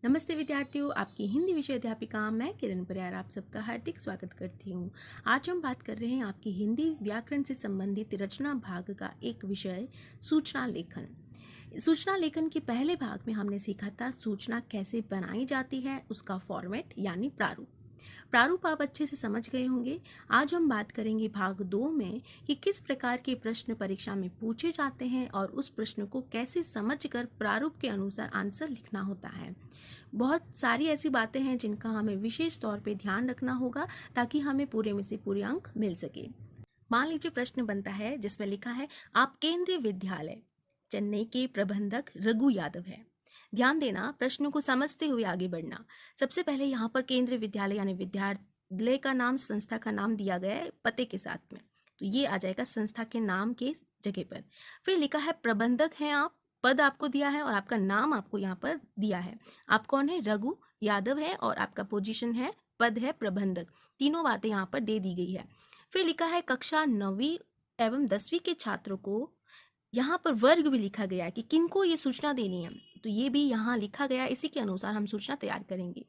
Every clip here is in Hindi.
नमस्ते विद्यार्थियों, आपकी हिंदी विषय अध्यापिका मैं किरण परियार आप सबका हार्दिक स्वागत करती हूँ। आज हम बात कर रहे हैं आपकी हिंदी व्याकरण से संबंधित रचना भाग का एक विषय सूचना लेखन। सूचना लेखन के पहले भाग में हमने सीखा था सूचना कैसे बनाई जाती है, उसका फॉर्मेट यानी प्रारूप आप अच्छे से समझ गए होंगे। आज हम बात करेंगे भाग 2 में कि किस प्रकार के प्रश्न परीक्षा में पूछे जाते हैं और उस प्रश्न को कैसे समझकर प्रारूप के अनुसार आंसर लिखना होता है। बहुत सारी ऐसी बातें हैं जिनका हमें विशेष तौर पे ध्यान रखना होगा ताकि हमें पूरे में से पूरे अंक मिल सके। मान लीजिए प्रश्न बनता है जिसमें लिखा है आप केंद्रीय विद्यालय चेन्नई के प्रबंधक रघु यादव है। ध्यान देना, प्रश्न को समझते हुए आगे बढ़ना। सबसे पहले यहाँ पर केंद्रीय विद्यालय यानी विद्यालय का नाम, संस्था का नाम दिया गया है पते के साथ में, तो ये आ जाएगा संस्था के नाम के जगह पर। फिर लिखा है प्रबंधक हैं आप, पद आपको दिया है और आपका नाम आपको यहाँ पर दिया है। आप कौन है? रघु यादव है और आपका पोजीशन है, पद है प्रबंधक। तीनों बातें यहाँ पर दे दी गई है। फिर लिखा है कक्षा 9वीं एवं 10वीं के छात्रों को, यहाँ पर वर्ग भी लिखा गया है कि किनको ये सूचना देनी है, तो ये भी यहाँ लिखा गया, इसी के अनुसार हम सूचना तैयार करेंगे।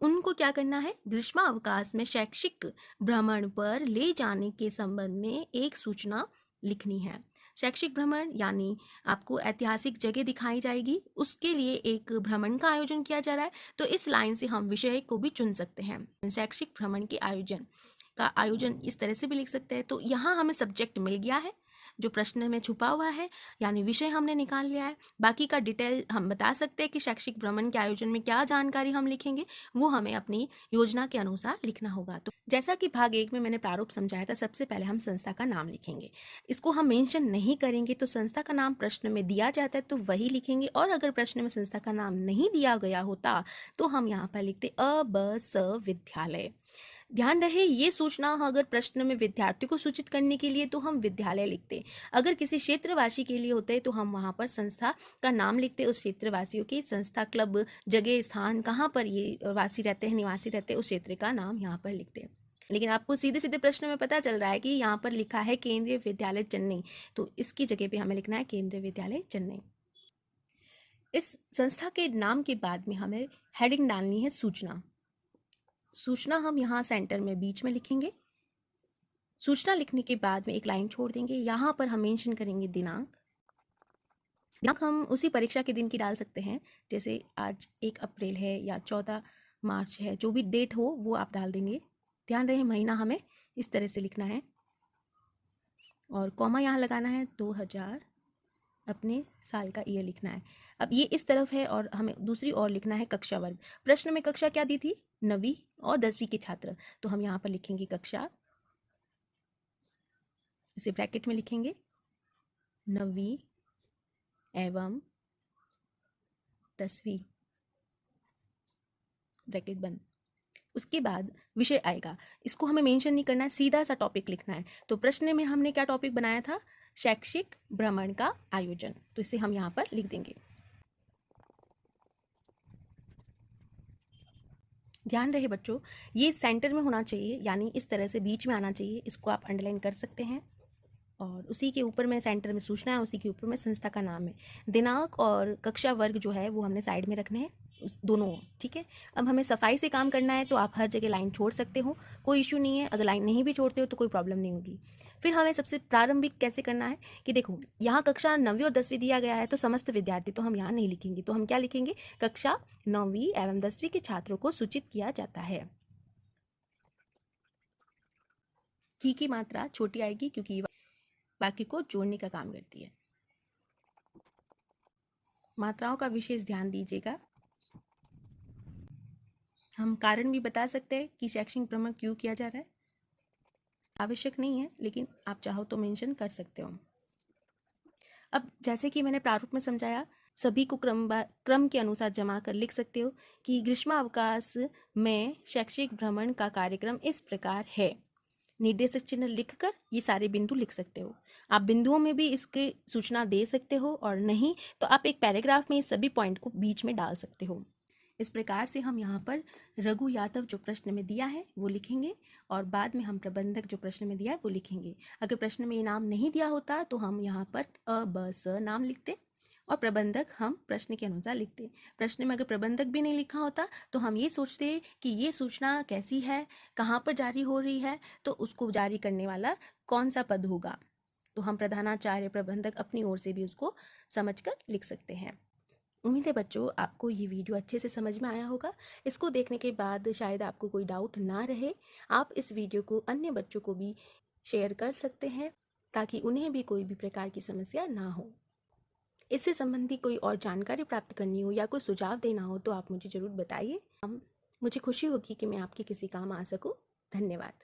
उनको क्या करना है? ग्रीष्मावकाश में शैक्षिक भ्रमण पर ले जाने के संबंध में एक सूचना लिखनी है। शैक्षिक भ्रमण यानी आपको ऐतिहासिक जगह दिखाई जाएगी, उसके लिए एक भ्रमण का आयोजन किया जा रहा है, तो इस लाइन से हम विषय को भी चुन सकते हैं। शैक्षिक भ्रमण के आयोजन इस तरह से भी लिख सकते हैं। तो यहाँ हमें सब्जेक्ट मिल गया है जो प्रश्न में छुपा हुआ है, यानी विषय हमने निकाल लिया है। बाकी का डिटेल हम बता सकते हैं कि शैक्षिक भ्रमण के आयोजन में क्या जानकारी हम लिखेंगे, वो हमें अपनी योजना के अनुसार लिखना होगा। तो जैसा कि भाग 1 में मैंने प्रारूप समझाया था, सबसे पहले हम संस्था का नाम लिखेंगे। इसको हम मेंशन नहीं करेंगे, तो संस्था का नाम प्रश्न में दिया जाता है तो वही लिखेंगे, और अगर प्रश्न में संस्था का नाम नहीं दिया गया होता तो हम यहाँ पर लिखते अ ब स विद्यालय। ध्यान रहे, ये सूचना अगर प्रश्न में विद्यार्थी को सूचित करने के लिए तो हम विद्यालय लिखते, अगर किसी क्षेत्रवासी के लिए होते तो हम वहाँ पर संस्था का नाम लिखते, उस क्षेत्रवासियों की संस्था, क्लब, जगह, स्थान, कहाँ पर ये वासी रहते हैं, निवासी रहते हैं, उस क्षेत्र का नाम यहाँ पर लिखते। लेकिन आपको सीधे सीधे प्रश्न में पता चल रहा है कि यहाँ पर लिखा है केंद्रीय विद्यालय चेन्नई, तो इसकी जगह पे हमें लिखना है केंद्रीय विद्यालय चेन्नई। इस संस्था के नाम के बाद में हमें हेडिंग डालनी है सूचना हम यहाँ सेंटर में बीच में लिखेंगे। सूचना लिखने के बाद में एक लाइन छोड़ देंगे, यहाँ पर हम मेंशन करेंगे दिनांक हम उसी परीक्षा के दिन की डाल सकते हैं, जैसे आज 1 अप्रैल है या 14 मार्च है, जो भी डेट हो वो आप डाल देंगे। ध्यान रहे, महीना हमें इस तरह से लिखना है और कॉमा यहाँ लगाना है 2000, अपने साल का ईयर लिखना है। अब ये इस तरफ है और हमें दूसरी ओर लिखना है कक्षा वर्ग। प्रश्न में कक्षा क्या दी थी? 9वीं और 10वीं के छात्र, तो हम यहाँ पर लिखेंगे कक्षा, इसे ब्रैकेट में लिखेंगे 9वीं एवं 10वीं, ब्रैकेट बंद। उसके बाद विषय आएगा, इसको हमें मेंशन नहीं करना है, सीधा सा टॉपिक लिखना है। तो प्रश्न में हमने क्या टॉपिक बनाया था? शैक्षिक भ्रमण का आयोजन, तो इसे हम यहाँ पर लिख देंगे। ध्यान रहे बच्चों, ये सेंटर में होना चाहिए, यानी इस तरह से बीच में आना चाहिए, इसको आप अंडरलाइन कर सकते हैं। और उसी के ऊपर में सेंटर में सूचना है, उसी के ऊपर में संस्था का नाम है। दिनांक और कक्षा वर्ग जो है वो हमने साइड में रखने हैं, उस दोनों, ठीक है। अब हमें सफाई से काम करना है, तो आप हर जगह लाइन छोड़ सकते हो, कोई इशू नहीं है। अगर लाइन नहीं भी छोड़ते हो तो कोई प्रॉब्लम नहीं होगी। फिर हमें सबसे प्रारंभिक कैसे करना है कि देखो, यहाँ कक्षा 9वीं और 10वीं दिया गया है, तो समस्त विद्यार्थी तो हम यहाँ नहीं लिखेंगे, तो हम क्या लिखेंगे? कक्षा 9वीं एवं 10वीं के छात्रों को सूचित किया जाता है। की मात्रा छोटी आएगी क्योंकि वाक्य को जोड़ने का काम करती है। मात्राओं का विशेष ध्यान दीजिएगा। हम कारण भी बता सकते हैं कि शैक्षणिक भ्रमण क्यों किया जा रहा है, आवश्यक नहीं है, लेकिन आप चाहो तो मेंशन कर सकते हो। अब जैसे कि मैंने प्रारूप में समझाया, सभी को क्रम के अनुसार जमा कर लिख सकते हो कि ग्रीष्मावकाश में शैक्षिक भ्रमण का कार्यक्रम इस प्रकार है। निर्देशक चिन्ह लिखकर ये सारे बिंदु लिख सकते हो। आप बिंदुओं में भी इसकी सूचना दे सकते हो, और नहीं तो आप एक पैराग्राफ में सभी पॉइंट को बीच में डाल सकते हो। इस प्रकार से हम यहाँ पर रघु यादव जो प्रश्न में दिया है वो लिखेंगे, और बाद में हम प्रबंधक जो प्रश्न में दिया है वो लिखेंगे। अगर प्रश्न में ये नाम नहीं दिया होता तो हम यहाँ पर अ ब स नाम लिखते, और प्रबंधक हम प्रश्न के अनुसार लिखते हैं। प्रश्न में अगर प्रबंधक भी नहीं लिखा होता तो हम ये सोचते कि ये सूचना कैसी है, कहाँ पर जारी हो रही है, तो उसको जारी करने वाला कौन सा पद होगा। तो हम प्रधानाचार्य प्रबंधक अपनी ओर से भी उसको समझकर लिख सकते हैं। उम्मीद है बच्चों आपको ये वीडियो अच्छे से समझ में आया होगा। इसको देखने के बाद शायद आपको कोई डाउट ना रहे। आप इस वीडियो को अन्य बच्चों को भी शेयर कर सकते हैं ताकि उन्हें भी कोई भी प्रकार की समस्या ना हो। इससे संबंधी कोई और जानकारी प्राप्त करनी हो या कोई सुझाव देना हो तो आप मुझे ज़रूर बताइए। मुझे खुशी होगी कि मैं आपके किसी काम आ सकूं। धन्यवाद।